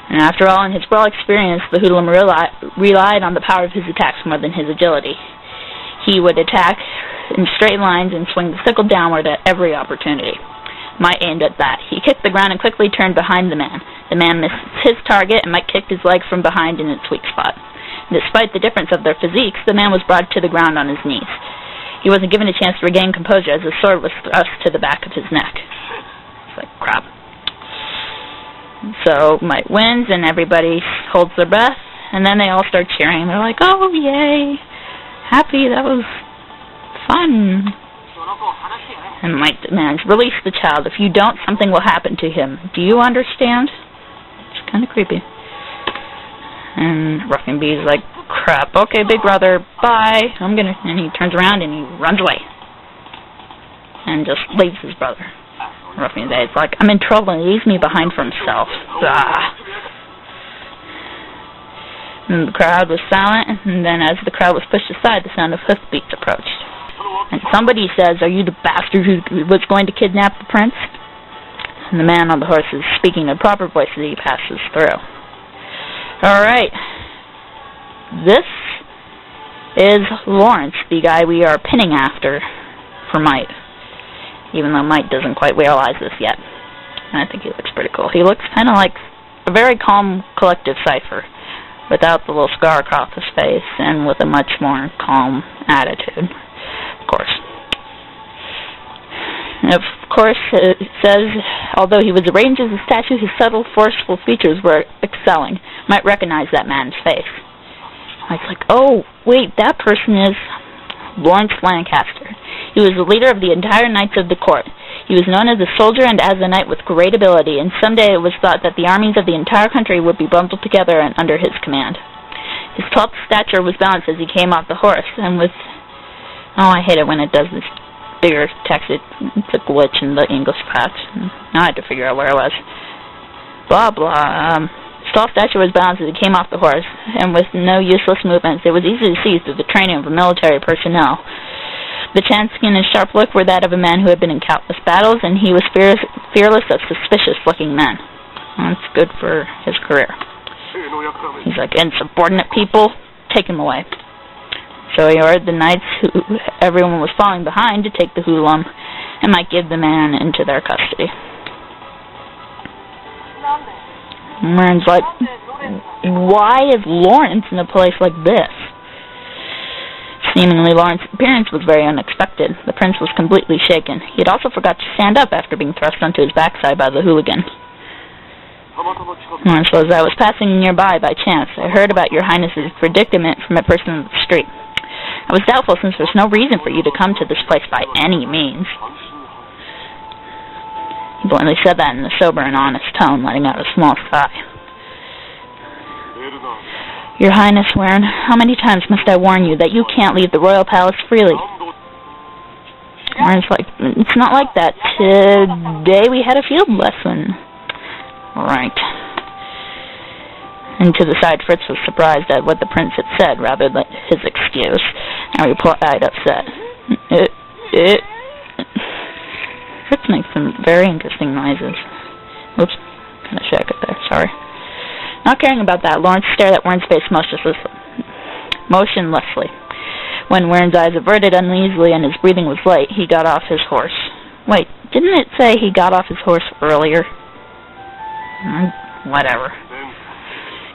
And after all, in his broad experience, the hoodlum relied on the power of his attacks more than his agility. He would attack in straight lines and swing the sickle downward at every opportunity. Mike aimed at that. He kicked the ground and quickly turned behind the man. The man missed his target, and Mike kicked his leg from behind in its weak spot. Despite the difference of their physiques, the man was brought to the ground on his knees. He wasn't given a chance to regain composure as his sword was thrust to the back of his neck. It's like, crap. So Mike wins, and everybody holds their breath, and then they all start cheering. They're like, oh, yay, happy, that was fun. And Mike demands, release the child. If you don't, something will happen to him. Do you understand? It's kind of creepy. And Ruffian B's like, crap, okay, big brother, bye. And he turns around and he runs away. And just leaves his brother. Ruffian B's like, I'm in trouble, and he leaves me behind for himself. And the crowd was silent, and then as the crowd was pushed aside, the sound of hoofbeats approached. And somebody says, are you the bastard who was going to kidnap the prince? And the man on the horse is speaking in a proper voice as he passes through. Alright. This is Lorence, the guy we are pinning after for Mike. Even though Mike doesn't quite realize this yet. And I think he looks pretty cool. He looks kind of like a very calm, collective cipher, without the little scar across his face, and with a much more calm attitude. Of course, it says, although he was arranged as a statue, his subtle, forceful features were excelling. Might recognize that man's face. Mike's like, oh, wait, that person is Lawrence Lancaster. He was the leader of the entire knights of the court. He was known as a soldier and as a knight with great ability, and someday it was thought that the armies of the entire country would be bundled together and under his command. His tall stature was balanced as he came off the horse, and with... Oh, I hate it when it does this bigger text. It's a glitch in the English patch. Now I had to figure out where I was. Blah, blah. His tall stature was balanced as he came off the horse, and with no useless movements, it was easy to see through the training of military personnel. The tan skin and sharp look were that of a man who had been in countless battles, and he was fearless of suspicious-looking men. That's good for his career. He's like, insubordinate people, take him away. So he ordered the knights who everyone was falling behind to take the hoodlum and might give the man into their custody. Man's like, why is Lorence in a place like this? Seemingly, Lawrence's appearance was very unexpected. The prince was completely shaken. He had also forgot to stand up after being thrust onto his backside by the hooligan. Lawrence says, I was passing nearby by chance. I heard about your highness's predicament from a person in the street. I was doubtful since there's no reason for you to come to this place by any means. He bluntly said that in a sober and honest tone, letting out a small sigh. Your Highness, Warren, how many times must I warn you that you can't leave the royal palace freely? Warren's like, it's not like that. Today we had a field lesson. Right. And to the side, Fritz was surprised at what the prince had said, rather than his excuse, and replied upset. Fritz makes some very interesting noises. Oops, kind of shook it there, sorry. Not caring about that, Lawrence stared at Warren's face motionlessly. When Warren's eyes averted uneasily and his breathing was light, he got off his horse. Wait, didn't it say he got off his horse earlier? Whatever.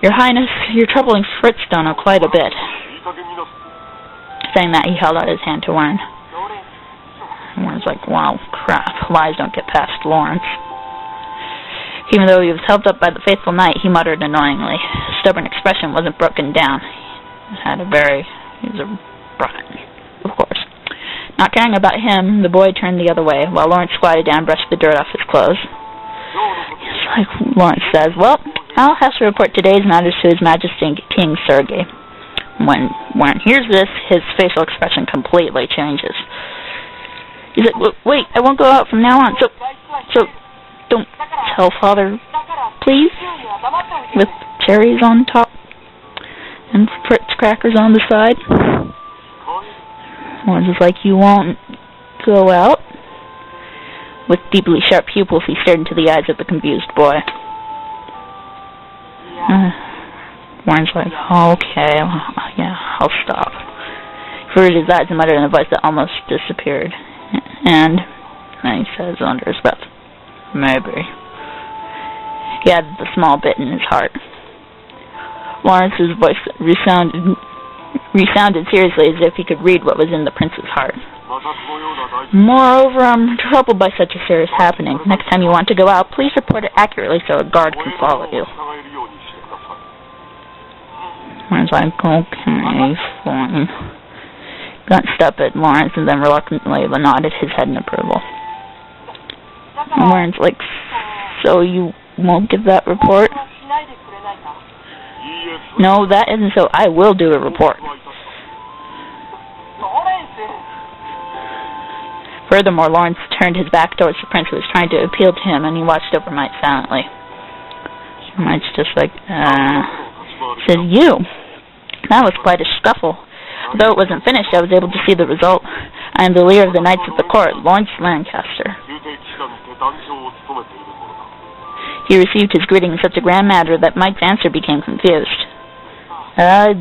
Your Highness, you're troubling Fritz Dono quite a bit. Saying that, he held out his hand to Warren. Warren's like, wow, crap. Lies don't get past Lawrence. Even though he was held up by the faithful knight, he muttered annoyingly. His stubborn expression wasn't broken down. He was a brat, of course. Not caring about him, the boy turned the other way, while Lawrence squatted down and brushed the dirt off his clothes. It's like Lawrence says, well, I'll have to report today's matters to His Majesty King Sergei. When Warren hears this, his facial expression completely changes. He's like, wait, I won't go out from now on, so don't tell Father, please? With cherries on top and Fritz crackers on the side. Lawrence is like, you won't go out? With deeply sharp pupils, he stared into the eyes of the confused boy. Warren's like, okay, yeah, I'll stop. He averted his eyes and muttered in a voice that almost disappeared. And then he says under his breath, maybe. He added the small bit in his heart. Lawrence's voice resounded seriously as if he could read what was in the prince's heart. Moreover, I'm troubled by such a serious happening. Next time you want to go out, please report it accurately so a guard can follow you. Lawrence like, okay, fine. Glanced up at Lawrence and then reluctantly nodded his head in approval. And Lawrence like, so you won't give that report? No, that isn't so. I will do a report. Furthermore, Lawrence turned his back towards the prince who was trying to appeal to him, and he watched over Mike silently. Mike's just like, said, you. That was quite a scuffle. Though it wasn't finished, I was able to see the result. I am the leader of the Knights of the Court, Lawrence Lancaster. He received his greeting in such a grand manner that Mike's answer became confused. My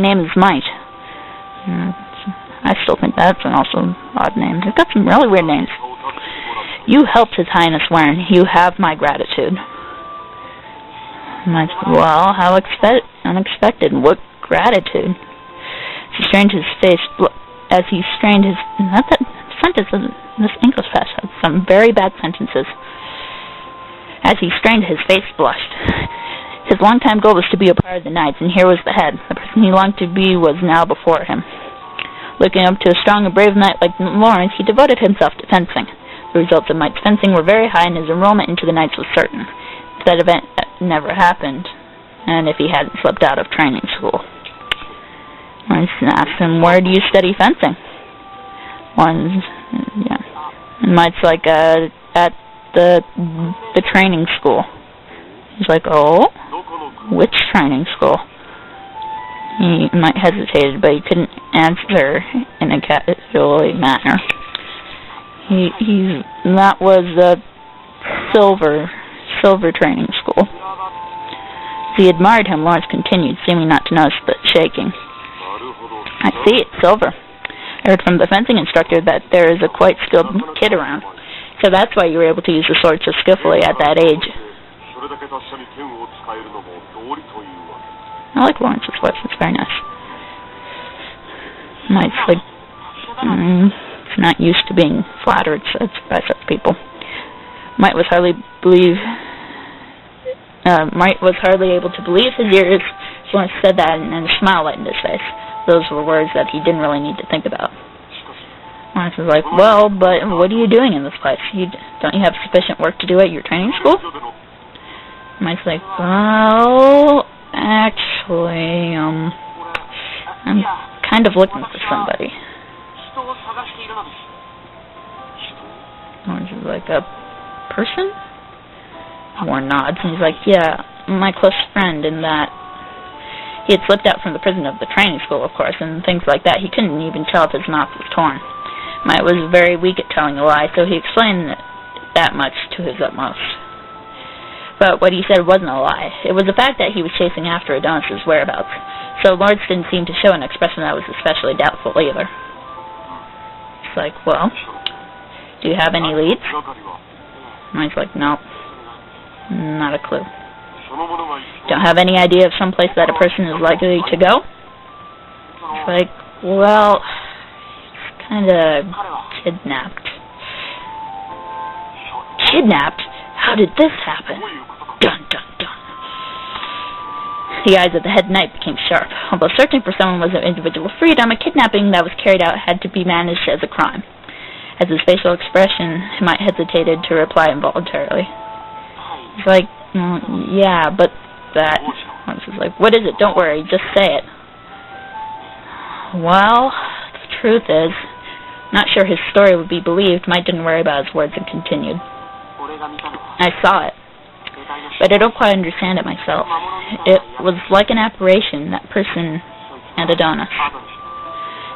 name is Mike. I still think that's an also odd name. They've got some really weird names. You helped His Highness Warren. You have my gratitude. Mike, well, how unexpected. What gratitude? He strained his face as he strained his... Not that sentence, this English passage has some very bad sentences. As he strained, his face blushed. His long-time goal was to be a part of the Knights, and here was the head. The person he longed to be was now before him. Looking up to a strong and brave knight like Lawrence, he devoted himself to fencing. The results of Mike's fencing were very high, and his enrollment into the Knights was certain. That event never happened, and if he hadn't slipped out of training school. Lawrence asked him, where do you study fencing? Lawrence, yeah. And Mike's like, at the training school. He's like, oh? Which training school? Mike hesitated, but he couldn't answer in a casual manner. That was the silver training school. As he admired him, Lawrence continued, seeming not to notice, but shaking. I see, it's silver. I heard from the fencing instructor that there is a quite skilled kid around. So that's why you were able to use the sword so skillfully at that age. I like Lawrence's voice, it's very nice. Mike's like, not used to being flattered by such people. Mike was hardly able to believe his ears. Lawrence said that, and a smile lightened his face. Those were words that he didn't really need to think about. Lawrence was like, well, but what are you doing in this place? Don't you have sufficient work to do at your training school? Mike's like, well, actually, I'm kind of looking for somebody. Lawrence is like, a person? Warren nods, and he's like, yeah, my close friend, in that he had slipped out from the prison of the training school, of course, and things like that. He couldn't even tell if his mouth was torn. Mike was very weak at telling a lie, so he explained that much to his utmost. But what he said wasn't a lie. It was the fact that he was chasing after Adonis's whereabouts, so Lawrence didn't seem to show an expression that was especially doubtful either. It's like, well, do you have any leads? Mike's like, no, not a clue. Don't have any idea of some place that a person is likely to go? It's like, well, he's kind of kidnapped. Kidnapped? How did this happen? Dun, dun, dun. The eyes of the head knight became sharp. Although searching for someone was an individual freedom, a kidnapping that was carried out had to be managed as a crime. As his facial expression, Mike hesitated to reply involuntarily. He's like, yeah, but that... Lawrence was like, what is it? Don't worry, just say it. Well, the truth is, not sure his story would be believed. Mike didn't worry about his words and continued. I saw it, but I don't quite understand it myself. It was like an apparition, that person and Adonis.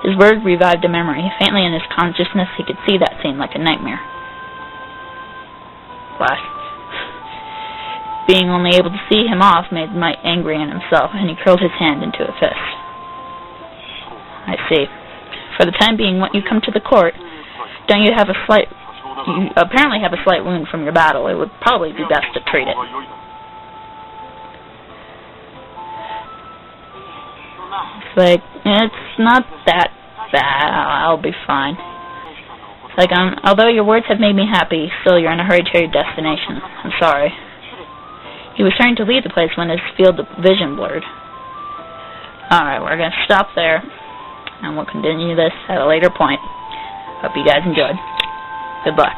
His word revived a memory. Faintly in his consciousness, he could see that scene like a nightmare. Flash. being only able to see him off made Mike angry in himself, and he curled his hand into a fist. I see. For the time being, when you come to the court, don't you have a slight... You apparently have a slight wound from your battle. It would probably be best to treat it. It's like, it's not that bad. I'll be fine. It's like, although your words have made me happy, still you're in a hurry to your destination. I'm sorry. He was trying to leave the place when his field of vision blurred. Alright, we're going to stop there, and we'll continue this at a later point. Hope you guys enjoyed. Good luck.